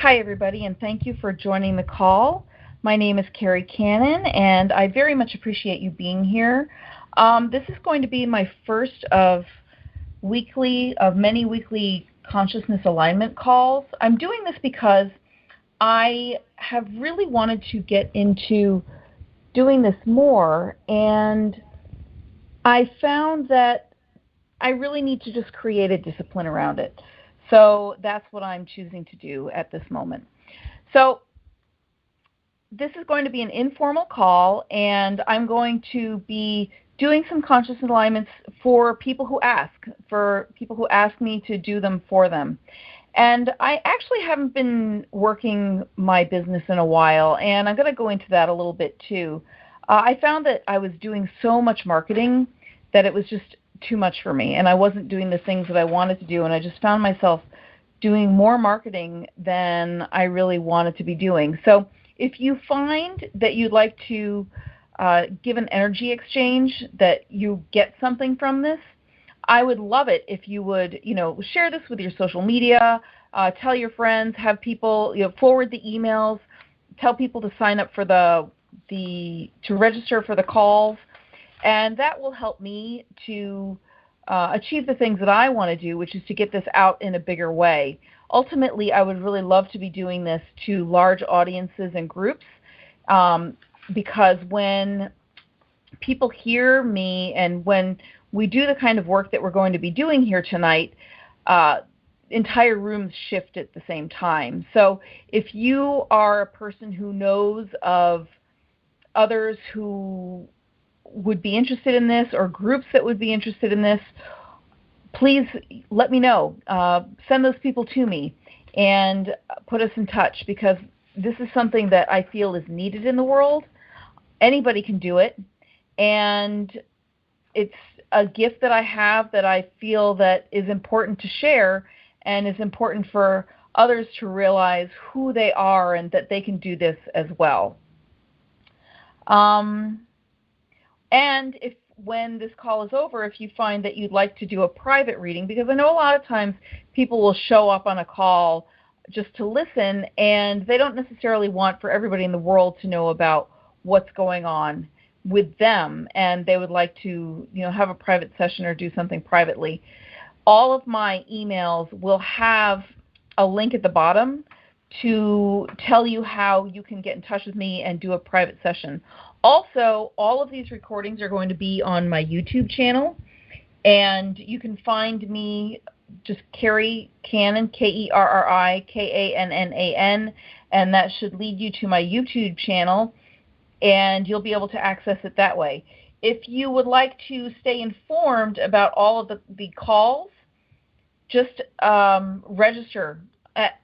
Hi, everybody, and thank you for joining the call. My name is Kerri Kannan, and I very much appreciate you being here. This is going to be my first of many weekly consciousness alignment calls. I'm doing this because I have really wanted to get into doing this more, and I found that I really need to just create a discipline around it. So that's what I'm choosing to do at this moment. So this is going to be an informal call, and I'm going to be doing some conscious alignments for people who ask me to do them for them. And I actually haven't been working my business in a while, and I'm going to go into that a little bit too. I found that I was doing so much marketing that it was just too much for me, and I wasn't doing the things that I wanted to do, and I just found myself doing more marketing than I really wanted to be doing. So if you find that you'd like to give an energy exchange, that you get something from this, I would love it if you would, share this with your social media, tell your friends, have people, forward the emails, tell people to sign up for to register for the calls, and that will help me to achieve the things that I want to do, which is to get this out in a bigger way. Ultimately, I would really love to be doing this to large audiences and groups, because when people hear me and when we do the kind of work that we're going to be doing here tonight, entire rooms shift at the same time. So if you are a person who knows of others who would be interested in this, or groups that would be interested in this, please let me know. Send those people to me and put us in touch, because this is something that I feel is needed in the world. Anybody can do it, and it's a gift that I have that I feel that is important to share, and is important for others to realize who they are and that they can do this as well. And when this call is over, if you find that you'd like to do a private reading, because I know a lot of times people will show up on a call just to listen, and they don't necessarily want for everybody in the world to know about what's going on with them, and they would like to, have a private session or do something privately. All of my emails will have a link at the bottom to tell you how you can get in touch with me and do a private session. Also, all of these recordings are going to be on my YouTube channel, and you can find me just Kerri Kannan, KerriKannan, and that should lead you to my YouTube channel, and you'll be able to access it that way. If you would like to stay informed about all of the calls, just register.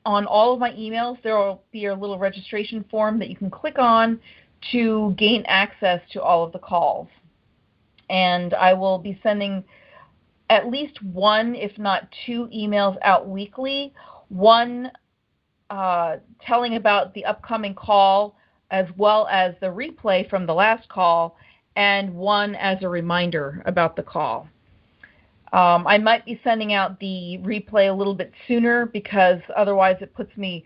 On all of my emails, there will be a little registration form that you can click on to gain access to all of the calls. And I will be sending at least one, if not two, emails out weekly. One telling about the upcoming call, as well as the replay from the last call, and one as a reminder about the call. I might be sending out the replay a little bit sooner, because otherwise it puts me,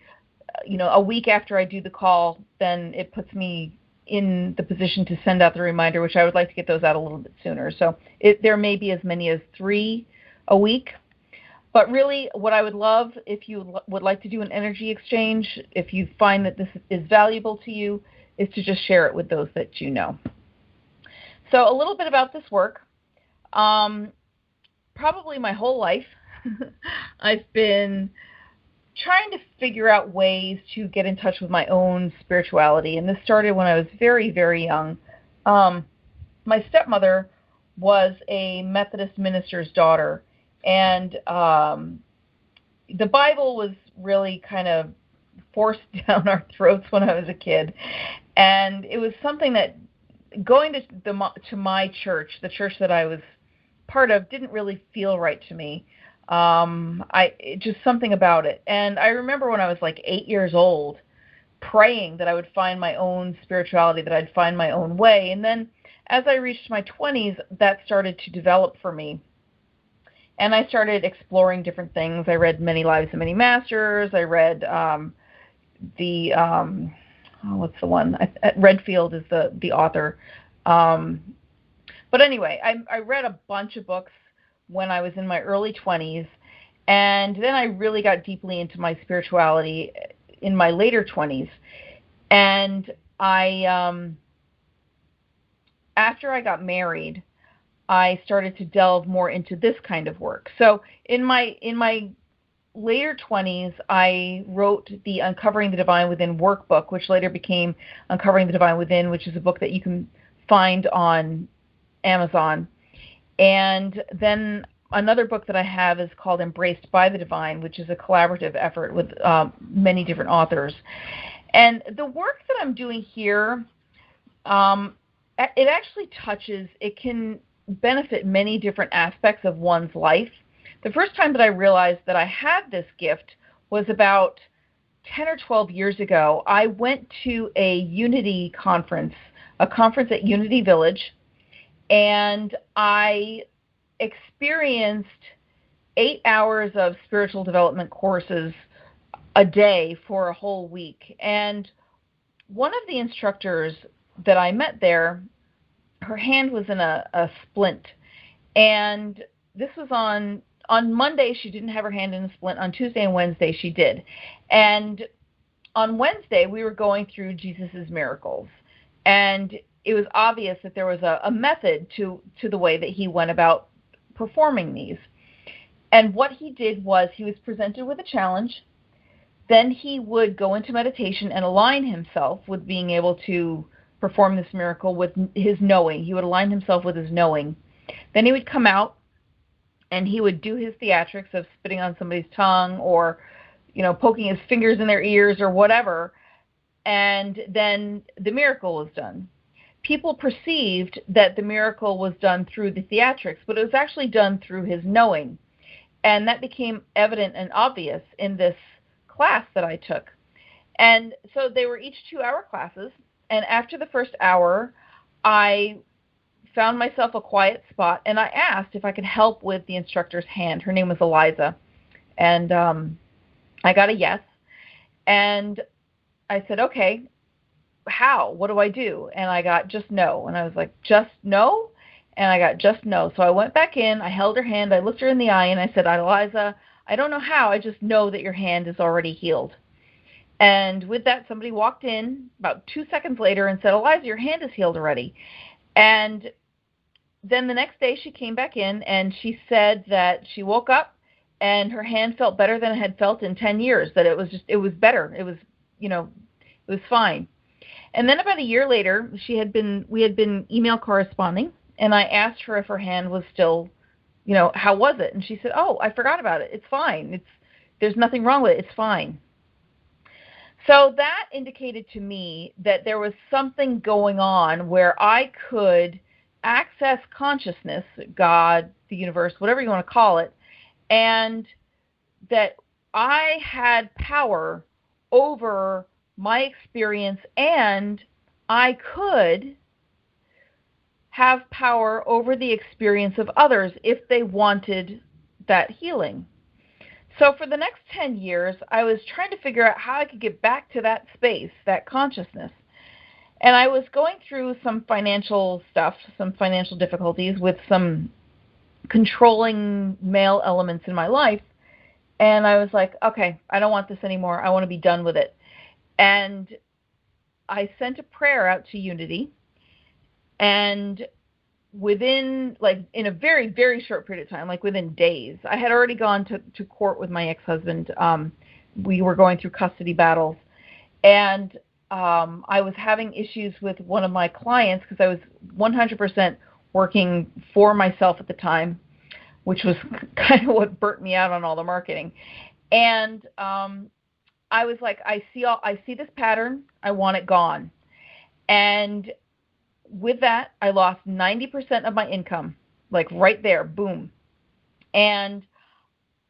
a week after I do the call, then it puts me in the position to send out the reminder, which I would like to get those out a little bit sooner. So there may be as many as 3 a week. But really, what I would love, if you would like to do an energy exchange, if you find that this is valuable to you, is to just share it with those that you know. So a little bit about this work. Probably my whole life, I've been trying to figure out ways to get in touch with my own spirituality, and this started when I was very, very young. My stepmother was a Methodist minister's daughter, and the Bible was really kind of forced down our throats when I was a kid, and it was something that going to my church, the church that I was part of, didn't really feel right to me. Just something about it. And I remember when I was like 8 years old, praying that I would find my own spirituality, that I'd find my own way. And then as I reached my 20s, that started to develop for me. And I started exploring different things. I read Many Lives of Many Masters. I read what's the one? Redfield is the author. Um, but anyway, I read a bunch of books when I was in my early 20s, and then I really got deeply into my spirituality in my later 20s. And after I got married, I started to delve more into this kind of work. So in my later 20s, I wrote the Uncovering the Divine Within workbook, which later became Uncovering the Divine Within, which is a book that you can find on Amazon. And then another book that I have is called Embraced by the Divine, which is a collaborative effort with many different authors. And the work that I'm doing here, it actually it can benefit many different aspects of one's life. The first time that I realized that I had this gift was about 10 or 12 years ago. I went to a Unity conference, a conference at Unity Village, and I experienced 8 hours of spiritual development courses a day for a whole week. And one of the instructors that I met there, her hand was in a splint. And this was on Monday, she didn't have her hand in a splint. On Tuesday and Wednesday, she did. And on Wednesday, we were going through Jesus's miracles. And it was obvious that there was a method to the way that he went about performing these. And what he did was he was presented with a challenge. Then he would go into meditation and align himself with being able to perform this miracle with his knowing. He would align himself with his knowing. Then he would come out and he would do his theatrics of spitting on somebody's tongue or, poking his fingers in their ears or whatever. And then the miracle was done. People perceived that the miracle was done through the theatrics, but it was actually done through his knowing. And that became evident and obvious in this class that I took. And so they were each 2-hour classes. And after the first hour, I found myself a quiet spot, and I asked if I could help with the instructor's hand. Her name was Eliza. And I got a yes. And I said, okay, how? What do I do? And I got just no. And I was like, just no? And I got just no. So I went back in, I held her hand, I looked her in the eye, and I said, Eliza, I don't know how, I just know that your hand is already healed. And with that, somebody walked in about 2 seconds later and said, Eliza, your hand is healed already. And then the next day she came back in and she said that she woke up and her hand felt better than it had felt in 10 years, that it was better. It was, it was fine. And then about a year later, we had been email corresponding, and I asked her if her hand was still, how was it? And she said, oh, I forgot about it. It's fine. There's nothing wrong with it. It's fine. So that indicated to me that there was something going on where I could access consciousness, God, the universe, whatever you want to call it, and that I had power over my experience, and I could have power over the experience of others if they wanted that healing. So for the next 10 years, I was trying to figure out how I could get back to that space, that consciousness. And I was going through some financial stuff, some financial difficulties with some controlling male elements in my life. And I was like, okay, I don't want this anymore. I want to be done with it. And I sent a prayer out to Unity. And within, in a very, very short period of time, within days, I had already gone to court with my ex-husband. We were going through custody battles. And I was having issues with one of my clients because I was 100% working for myself at the time, which was kind of what burnt me out on all the marketing. And I was like, I see this pattern. I want it gone. And with that, I lost 90% of my income, right there, boom. And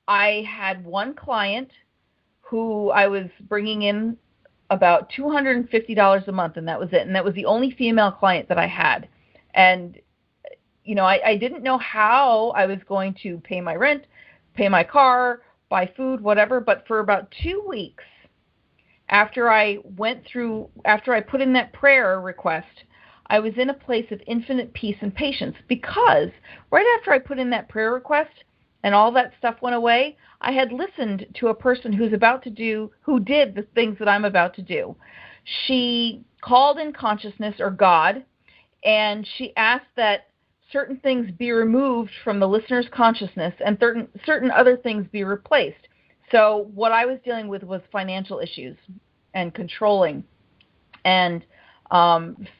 I had one client who I was bringing in about $250 a month, and that was it. And that was the only female client that I had. And, I didn't know how I was going to pay my rent, pay my car, buy food, whatever. But for about 2 weeks, after I put in that prayer request, I was in a place of infinite peace and patience, because right after I put in that prayer request and all that stuff went away, I had listened to a person who did the things that I'm about to do. She called in consciousness, or God, and she asked that certain things be removed from the listener's consciousness and certain other things be replaced. So what I was dealing with was financial issues and controlling and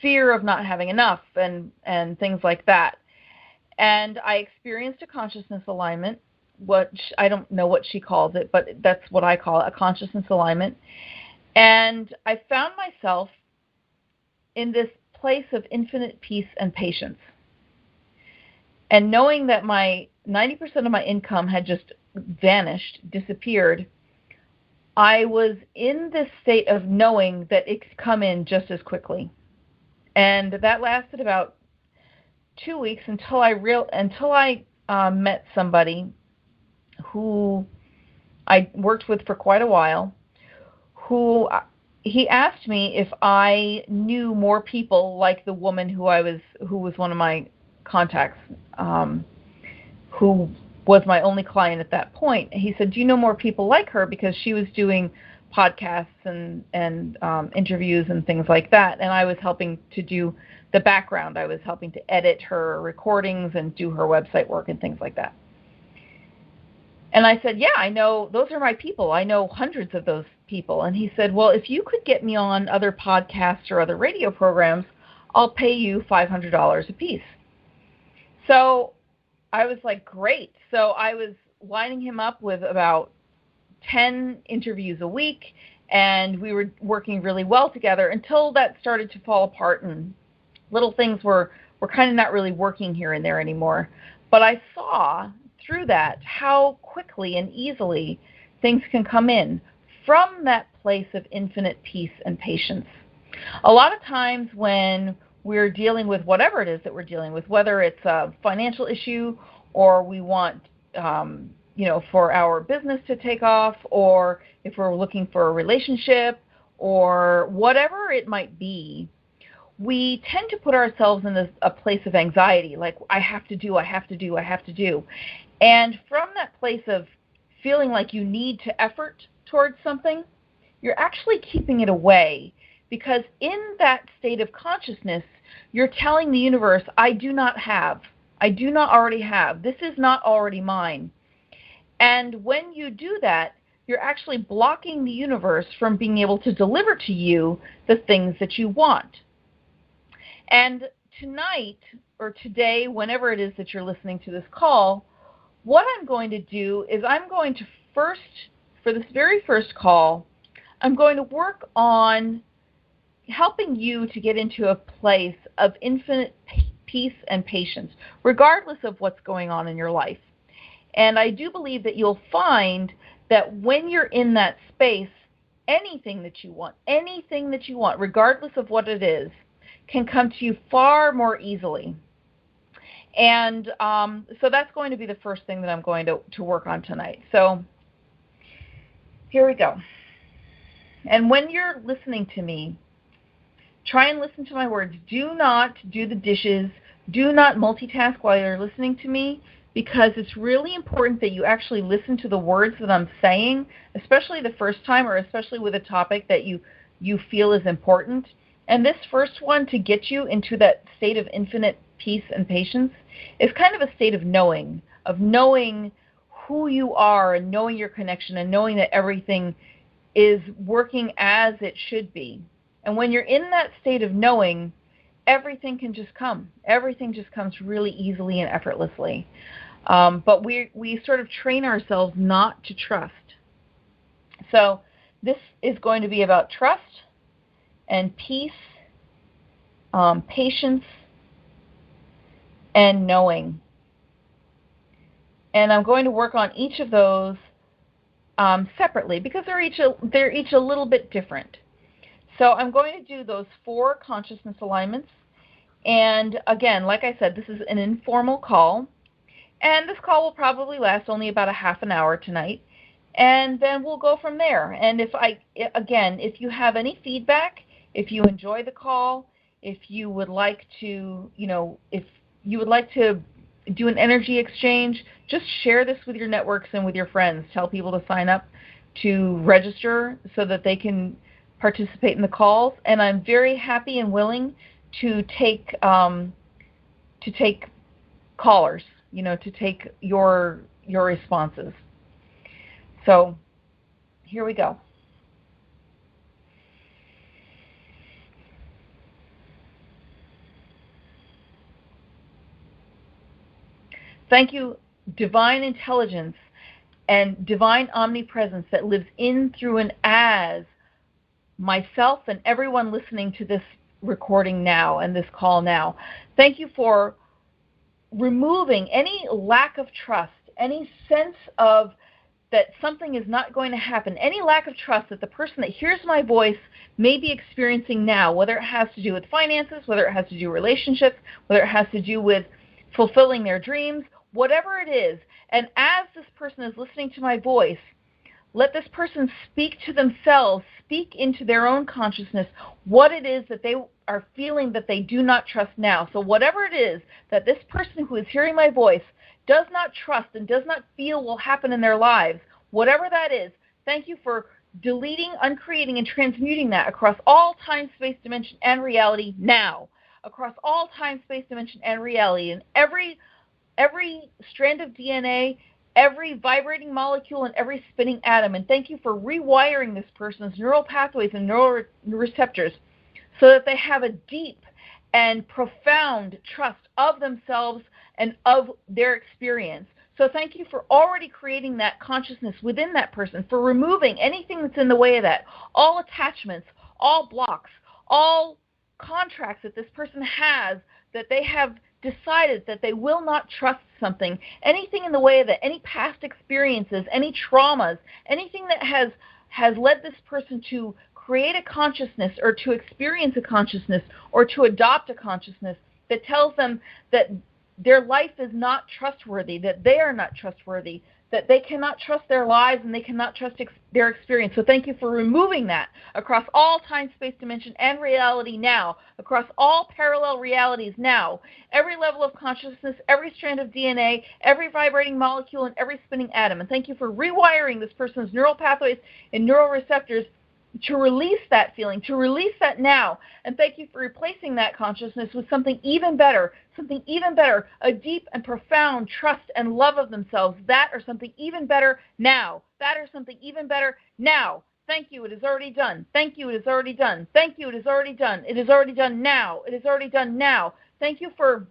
fear of not having enough and things like that. And I experienced a consciousness alignment, which I don't know what she calls it, but that's what I call it, a consciousness alignment. And I found myself in this place of infinite peace and patience. And knowing that my 90% of my income had just vanished, disappeared, I was in this state of knowing that it could come in just as quickly. And that lasted about 2 weeks until I met somebody who I worked with for quite a while, who he asked me if I knew more people like the woman who was one of my contacts, who was my only client at that point. He said, "Do you know more people like her?" Because she was doing podcasts and interviews and things like that, and I was helping to do the background. I was helping to edit her recordings and do her website work and things like that. And I said, "Yeah, I know, those are my people. I know hundreds of those people." And he said, "Well, if you could get me on other podcasts or other radio programs, I'll pay you $500 a piece." So I was like, great. So I was lining him up with about 10 interviews a week, and we were working really well together until that started to fall apart, and little things were kind of not really working here and there anymore. But I saw through that how quickly and easily things can come in from that place of infinite peace and patience. A lot of times when we're dealing with whatever it is that we're dealing with, whether it's a financial issue or we want for our business to take off, or if we're looking for a relationship or whatever it might be, we tend to put ourselves in a place of anxiety, like I have to do. And from that place of feeling like you need to effort towards something, you're actually keeping it away, because in that state of consciousness, you're telling the universe, I do not already have. This is not already mine. And when you do that, you're actually blocking the universe from being able to deliver to you the things that you want. And tonight, or today, whenever it is that you're listening to this call, what I'm going to do is I'm going to for this very first call, I'm going to work on helping you to get into a place of infinite peace and patience, regardless of what's going on in your life. And I do believe that you'll find that when you're in that space, anything that you want, regardless of what it is, can come to you far more easily. And so that's going to be the first thing that I'm going to work on tonight. So here we go. And when you're listening to me, try and listen to my words. Do not do the dishes. Do not multitask while you're listening to me, because it's really important that you actually listen to the words that I'm saying, especially the first time, or especially with a topic that you feel is important. And this first one, to get you into that state of infinite peace and patience, is kind of a state of knowing who you are and knowing your connection and knowing that everything is working as it should be. And when you're in that state of knowing, everything can just come. Everything just comes really easily and effortlessly. But we sort of train ourselves not to trust. So this is going to be about trust and peace, patience, and knowing. And I'm going to work on each of those separately, because they're each a little bit different. So I'm going to do those 4 consciousness alignments. And again, like I said, this is an informal call. And this call will probably last only about a half an hour tonight. and then we'll go from there. And if you have any feedback, if you enjoy the call, if you would like to, if you would like to do an energy exchange, just share this with your networks and with your friends. Tell people to sign up to register so that they can participate in the calls. And I'm very happy and willing to take callers, to take your responses. So here we go. Thank you, divine intelligence and divine omnipresence that lives in, through, and as myself and everyone listening to this recording now and this call now. Thank you for removing any lack of trust, any sense of that something is not going to happen, any lack of trust that the person that hears my voice may be experiencing now, whether it has to do with finances, whether it has to do with relationships, whether it has to do with fulfilling their dreams, whatever it is. And as this person is listening to my voice, let this person speak to themselves, speak into their own consciousness what it is that they are feeling that they do not trust now. So whatever it is that this person who is hearing my voice does not trust and does not feel will happen in their lives, whatever that is, thank you for deleting, uncreating, and transmuting that across all time, space, dimension, and reality now. Across all time, space, dimension, and reality. And every strand of DNA, every vibrating molecule, and every spinning atom. And thank you for rewiring this person's neural pathways and neural receptors so that they have a deep and profound trust of themselves and of their experience. So thank you for already creating that consciousness within that person, for removing anything that's in the way of that, all attachments, all blocks, all contracts that this person has that they have decided that they will not trust something, anything in the way of that, any past experiences, any traumas, anything that has led this person to create a consciousness or to experience a consciousness or to adopt a consciousness that tells them that their life is not trustworthy, that they are not trustworthy, that they cannot trust their lives and they cannot trust their experience. So thank you for removing that across all time, space, dimension, and reality now, across all parallel realities now, every level of consciousness, every strand of DNA, every vibrating molecule, and every spinning atom. And thank you for rewiring this person's neural pathways and neural receptors to release that feeling, to release that now. And thank you for replacing that consciousness with something even better, a deep and profound trust and love of themselves. That or something even better now. That or something even better now. Thank you, it is already done. Thank you, it is already done. Thank you, it is already done. It is already done now. It is already done now. Thank you for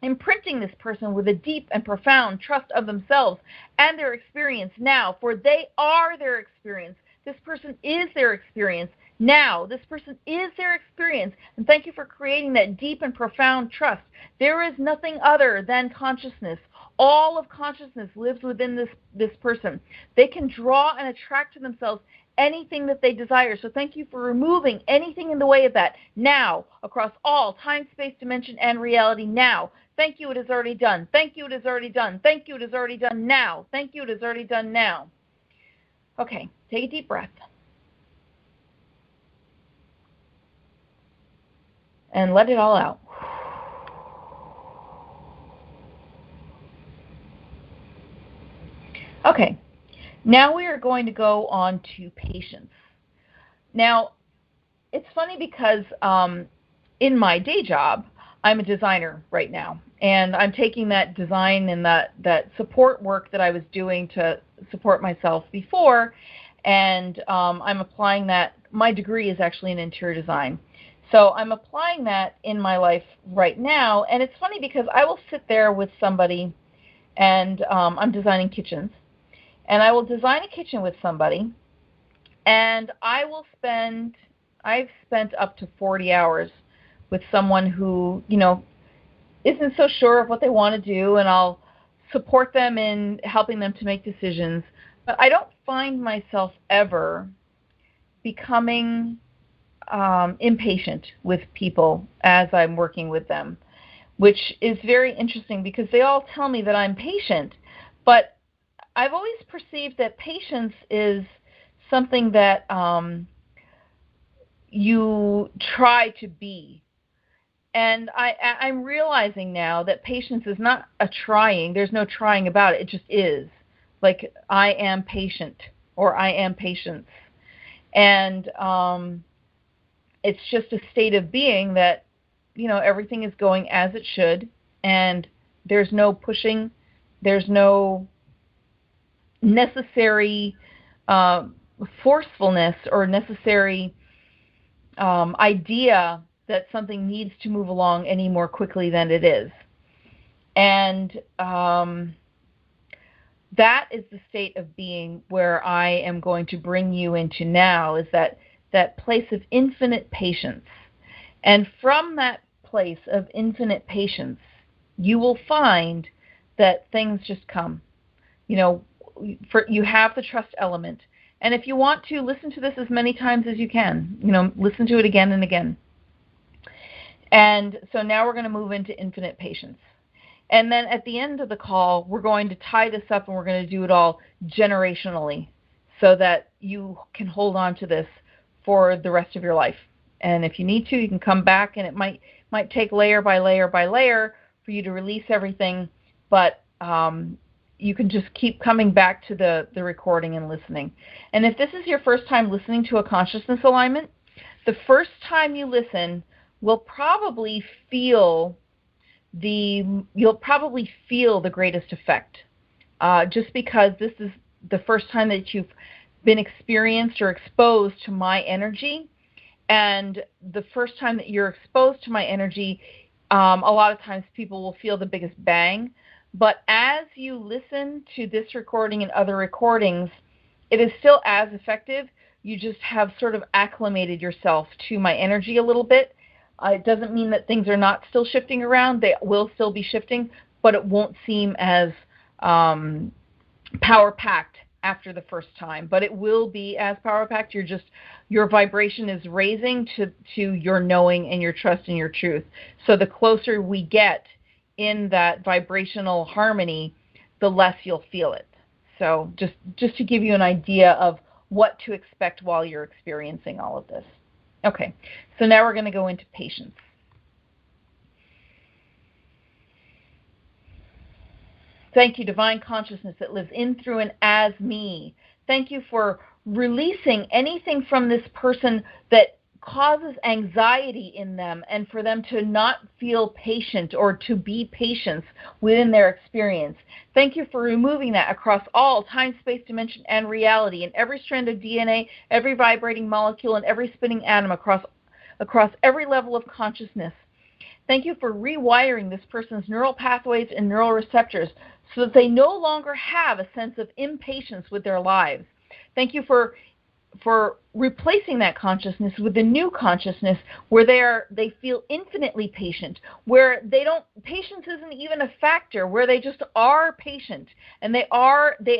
imprinting this person with a deep and profound trust of themselves and their experience now, for they are their experience. This person is their experience now. This person is their experience. And thank you for creating that deep and profound trust. There is nothing other than consciousness. All of consciousness lives within this person. They can draw and attract to themselves anything that they desire. So thank you for removing anything in the way of that now, across all time, space, dimension, and reality now. Thank you, it is already done. Thank you, it is already done. Thank you, it is already done now. Thank you, it is already done now. Okay, take a deep breath. And let it all out. Okay, now we are going to go on to patience. Now, it's funny because in my day job, I'm a designer right now, and I'm taking that design and that support work that I was doing to support myself before, and I'm applying that. My degree is actually in interior design, so I'm applying that in my life right now. And it's funny because I will sit there with somebody, and I'm designing kitchens, and I will design a kitchen with somebody, and I've spent up to 40 hours with someone who, isn't so sure of what they want to do, and I'll support them in helping them to make decisions. But I don't find myself ever becoming impatient with people as I'm working with them, which is very interesting because they all tell me that I'm patient, but I've always perceived that patience is something that you try to be. And I'm realizing now that patience is not a trying. There's no trying about it. It just is. Like, I am patient, or I am patience. And it's just a state of being that, everything is going as it should, and there's no pushing, there's no necessary forcefulness or necessary idea that something needs to move along any more quickly than it is. And that is the state of being where I am going to bring you into now, is that place of infinite patience. And from that place of infinite patience, you will find that things just come. You have the trust element. And if you want to, listen to this as many times as you can. Listen to it again and again. And so now we're going to move into infinite patience. And then at the end of the call, we're going to tie this up, and we're going to do it all generationally so that you can hold on to this for the rest of your life. And if you need to, you can come back, and it might take layer by layer by layer for you to release everything, but you can just keep coming back to the recording and listening. And if this is your first time listening to a consciousness alignment, the first time you listen, you'll probably feel the greatest effect, just because this is the first time that you've been experienced or exposed to my energy. And the first time that you're exposed to my energy, a lot of times people will feel the biggest bang. But as you listen to this recording and other recordings, it is still as effective. You just have sort of acclimated yourself to my energy a little bit. It doesn't mean that things are not still shifting around. They will still be shifting, but it won't seem as power-packed after the first time. But it will be as power-packed. Your vibration is raising to your knowing and your trust and your truth. So the closer we get in that vibrational harmony, the less you'll feel it. So just to give you an idea of what to expect while you're experiencing all of this. Okay, so now we're going to go into patience. Thank you, Divine Consciousness that lives in, through, and as me. Thank you for releasing anything from this person that causes anxiety in them, and for them to not feel patient or to be patient within their experience. Thank you for removing that across all time, space, dimension, and reality, in every strand of DNA, every vibrating molecule, and every spinning atom across every level of consciousness. Thank you for rewiring this person's neural pathways and neural receptors so that they no longer have a sense of impatience with their lives. Thank you for replacing that consciousness with a new consciousness where they feel infinitely patient, where patience isn't even a factor, where they just are patient, and they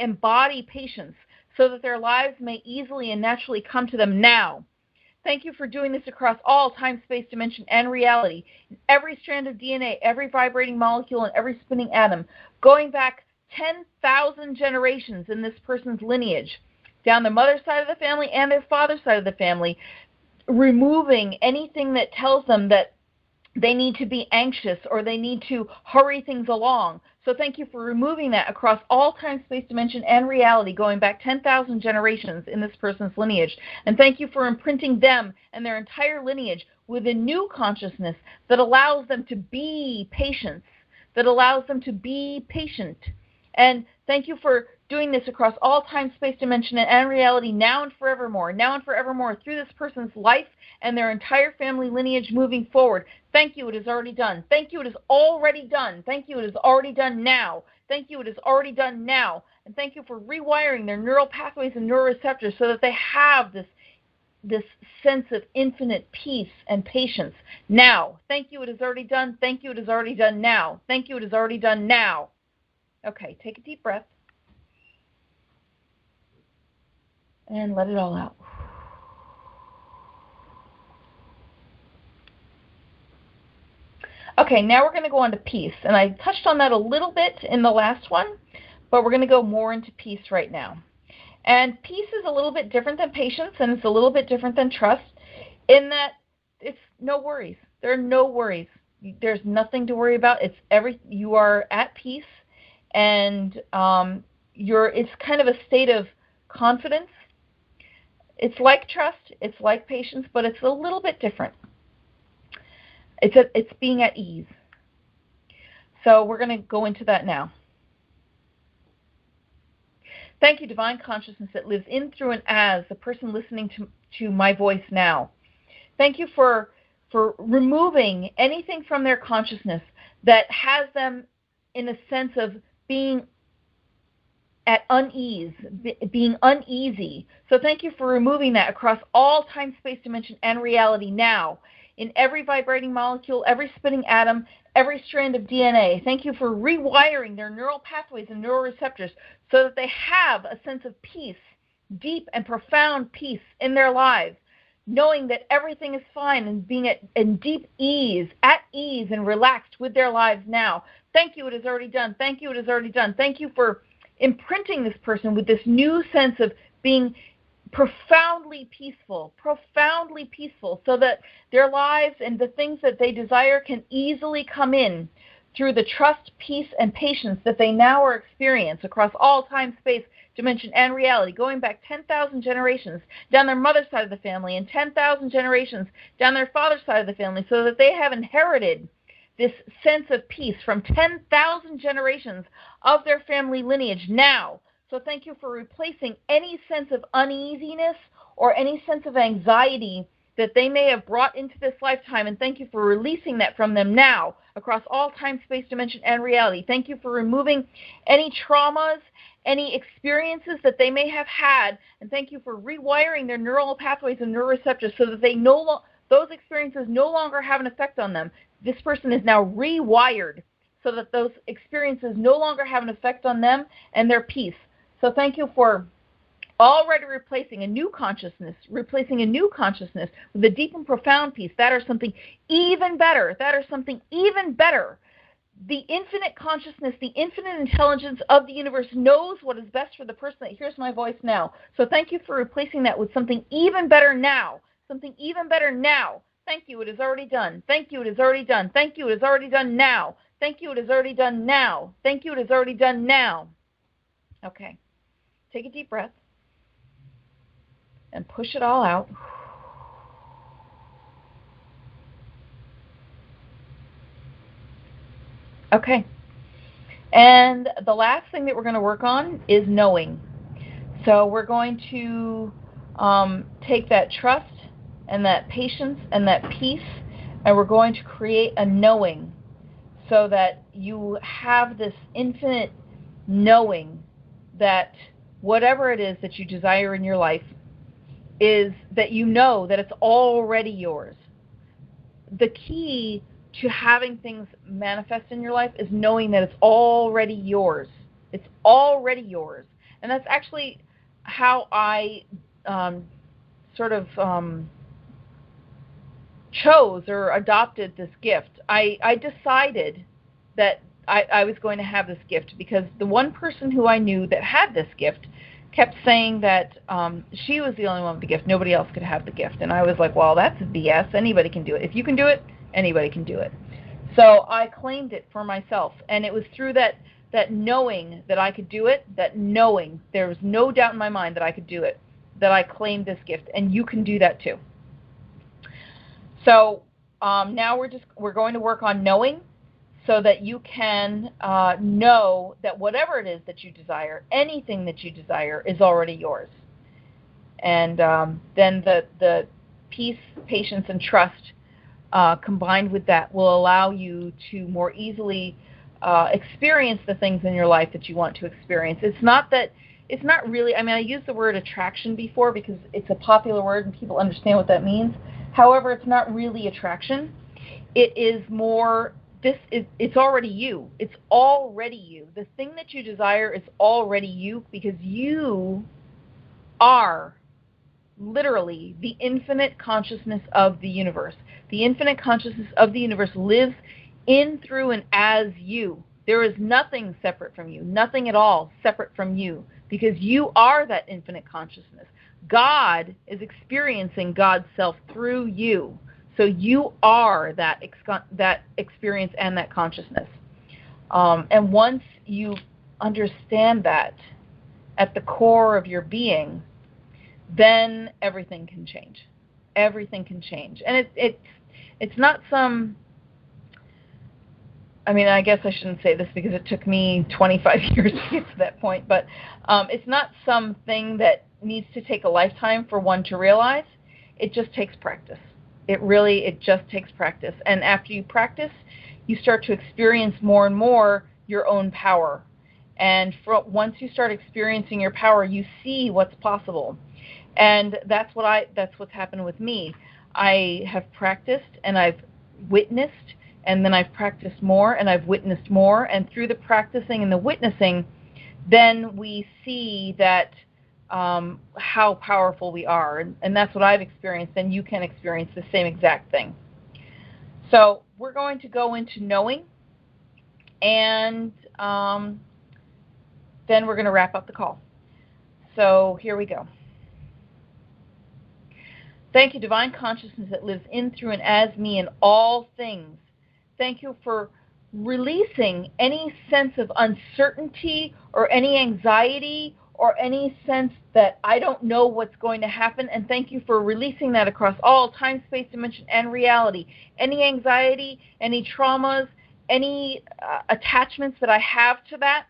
embody patience so that their lives may easily and naturally come to them now. Thank you for doing this across all time, space, dimension, and reality, in every strand of DNA, every vibrating molecule, and every spinning atom, going back 10,000 generations in this person's lineage, down their mother's side of the family and their father's side of the family, removing anything that tells them that they need to be anxious or they need to hurry things along. So thank you for removing that across all time, space, dimension, and reality, going back 10,000 generations in this person's lineage. And thank you for imprinting them and their entire lineage with a new consciousness that allows them to be patient, And thank you for doing this across all time, space, dimension, and reality, now and forevermore, through this person's life and their entire family lineage moving forward. Thank you, it is already done. Thank you, it is already done. Thank you, it is already done now. Thank you, it is already done now. And thank you for rewiring their neural pathways and neuroreceptors so that they have this sense of infinite peace and patience now. Thank you, it is already done. Thank you, it is already done now. Thank you, it is already done now. Okay, take a deep breath. And let it all out. Okay, now we're going to go on to peace. And I touched on that a little bit in the last one, but we're going to go more into peace right now. And peace is a little bit different than patience, and it's a little bit different than trust in that it's no worries. There are no worries. There's nothing to worry about. You are at peace, and it's kind of a state of confidence. It's like trust, it's like patience, but it's a little bit different. It's being at ease. So we're going to go into that now. Thank you, divine consciousness that lives in, through, and as the person listening to my voice now. Thank you for removing anything from their consciousness that has them in a sense of being at unease, being uneasy. So thank you for removing that across all time, space, dimension, and reality now, in every vibrating molecule, every spinning atom, every strand of DNA. Thank you for rewiring their neural pathways and neuroreceptors so that they have a sense of peace, deep and profound peace in their lives, knowing that everything is fine and being in deep ease, at ease and relaxed with their lives now. Thank you, it is already done. Thank you, it is already done. Thank you for imprinting this person with this new sense of being profoundly peaceful, so that their lives and the things that they desire can easily come in through the trust, peace, and patience that they now are experiencing across all time, space, dimension, and reality, going back 10,000 generations down their mother's side of the family and 10,000 generations down their father's side of the family, so that they have inherited this sense of peace from 10,000 generations of their family lineage now. So thank you for replacing any sense of uneasiness or any sense of anxiety that they may have brought into this lifetime, and thank you for releasing that from them now across all time, space, dimension, and reality. Thank you for removing any traumas, any experiences that they may have had, and thank you for rewiring their neural pathways and neuroreceptors so that those experiences no longer have an effect on them. This person is now rewired so that those experiences no longer have an effect on them and their peace. So thank you for already replacing a new consciousness with a deep and profound peace. That or something even better. The infinite consciousness, the infinite intelligence of the universe knows what is best for the person that hears my voice now. So thank you for replacing that with something even better now. Something even better now. Thank you, it is already done. Thank you, it is already done. Thank you, it is already done now. Thank you, it is already done now. Thank you, it is already done now. Okay. Take a deep breath and push it all out. Okay. And the last thing that we're going to work on is knowing. So we're going to take that trust and that patience and that peace, and we're going to create a knowing so that you have this infinite knowing that whatever it is that you desire in your life is that you know that it's already yours. The key to having things manifest in your life is knowing that it's already yours. It's already yours. And that's actually how I chose or adopted this gift. I decided that I was going to have this gift because the one person who I knew that had this gift kept saying that she was the only one with the gift. Nobody else could have the gift. And I was like, well, that's BS. Anybody can do it. If you can do it, anybody can do it. So I claimed it for myself. And it was through that knowing that I could do it, that knowing, there was no doubt in my mind that I could do it, that I claimed this gift. And you can do that too. So now we're going to work on knowing so that you can know that whatever it is that you desire, anything that you desire is already yours. And then the peace, patience, and trust combined with that will allow you to more easily experience the things in your life that you want to experience. It's not really, I used the word attraction before because it's a popular word and people understand what that means. However, it's not really attraction. It is more, it's already you. It's already you. The thing that you desire is already you because you are literally the infinite consciousness of the universe. The infinite consciousness of the universe lives in, through, and as you. There is nothing separate from you, nothing at all separate from you, because you are that infinite consciousness. God is experiencing God's self through you. So you are that experience and that consciousness. And once you understand that at the core of your being, then everything can change. Everything can change. And it's not some, I mean, I guess I shouldn't say this because it took me 25 years to get to that point, but it's not something that needs to take a lifetime for one to realize. It just takes practice. It just takes practice. And after you practice, you start to experience more and more your own power. And once you start experiencing your power, you see what's possible. And that's what's happened with me. I have practiced and I've witnessed, and then I've practiced more and I've witnessed more. And through the practicing and the witnessing, then we see that how powerful we are. And that's what I've experienced, and you can experience the same exact thing. So we're going to go into knowing, and then we're going to wrap up the call. So here we go. Thank you, divine consciousness that lives in, through, and as me in all things. Thank you for releasing any sense of uncertainty or any anxiety or any sense that I don't know what's going to happen. And thank you for releasing that across all time, space, dimension, and reality. Any anxiety, any traumas, any attachments that I have to that,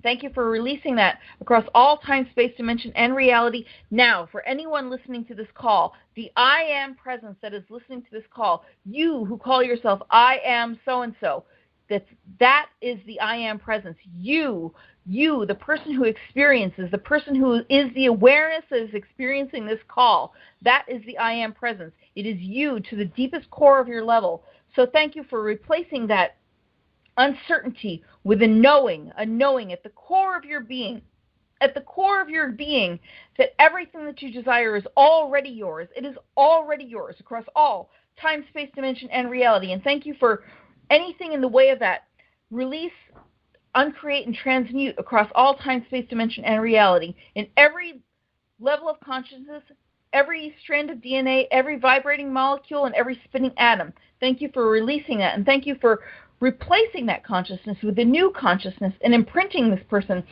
thank you for releasing that across all time, space, dimension, and reality. Now, for anyone listening to this call, the I am presence that is listening to this call, you who call yourself I am so-and-so, that is the I am presence. You, the person who experiences, the person who is the awareness that is experiencing this call, that is the I am presence. It is you to the deepest core of your level. So thank you for replacing that uncertainty with a knowing at the core of your being, that everything that you desire is already yours. It is already yours across all time, space, dimension, and reality. And thank you for anything in the way of that. Release, uncreate, and transmute across all time, space, dimension, and reality. In every level of consciousness, every strand of DNA, every vibrating molecule, and every spinning atom. Thank you for releasing that, and thank you for replacing that consciousness with a new consciousness and imprinting this person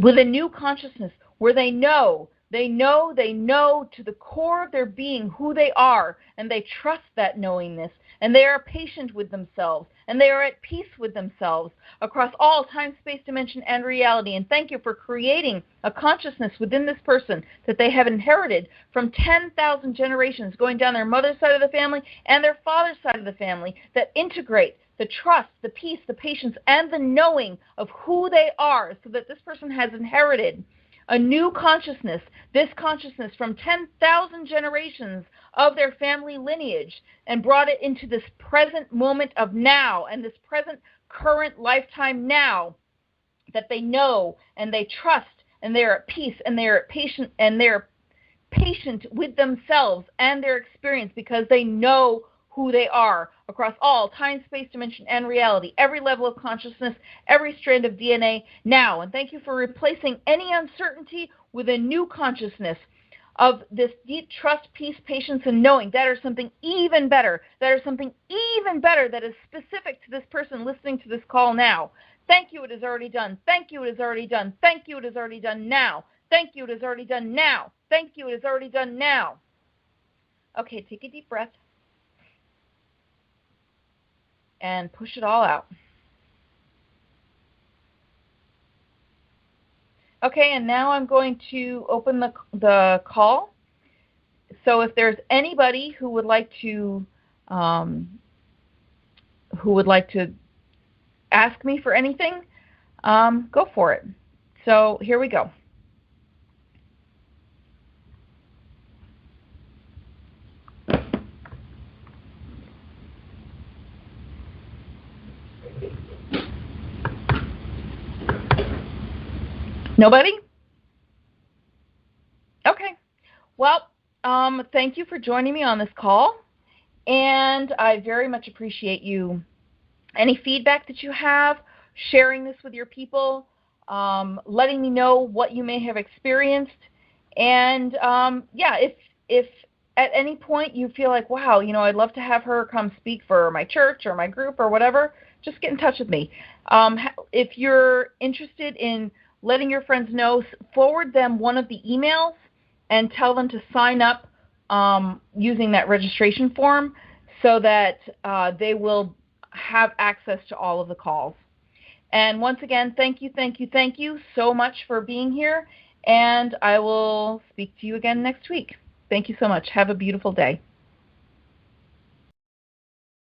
with a new consciousness where they know to the core of their being who they are, and they trust that knowingness, and they are patient with themselves, and they are at peace with themselves across all time, space, dimension, and reality. And thank you for creating a consciousness within this person that they have inherited from 10,000 generations, going down their mother's side of the family and their father's side of the family, that integrate the trust, the peace, the patience, and the knowing of who they are, so that this person has inherited a new consciousness, this consciousness from 10,000 generations of their family lineage, and brought it into this present moment of now, and this present current lifetime now, that they know and they trust, and they're at peace, and they're patient, and they're patient with themselves and their experience, because they know who they are across all time, space, dimension, and reality, every level of consciousness, every strand of DNA now. And thank you for replacing any uncertainty with a new consciousness of this deep trust, peace, patience, and knowing. That is something even better. That is something even better that is specific to this person listening to this call now. Thank you, it is already done. Thank you, it is already done. Thank you, it is already done now. Thank you, it is already done now. Thank you, it is already done now. Okay, take a deep breath and push it all out. Okay, and now I'm going to open the call. So if there's anybody who would like to ask me for anything, go for it. So here we go. Nobody? Okay. Well, thank you for joining me on this call, and I very much appreciate you any feedback that you have, sharing this with your people, letting me know what you may have experienced. And yeah, if at any point you feel like, wow, I'd love to have her come speak for my church or my group or whatever, just get in touch with me. If you're interested in letting your friends know, forward them one of the emails and tell them to sign up using that registration form so that they will have access to all of the calls. And once again, thank you, thank you, thank you so much for being here. And I will speak to you again next week. Thank you so much. Have a beautiful day.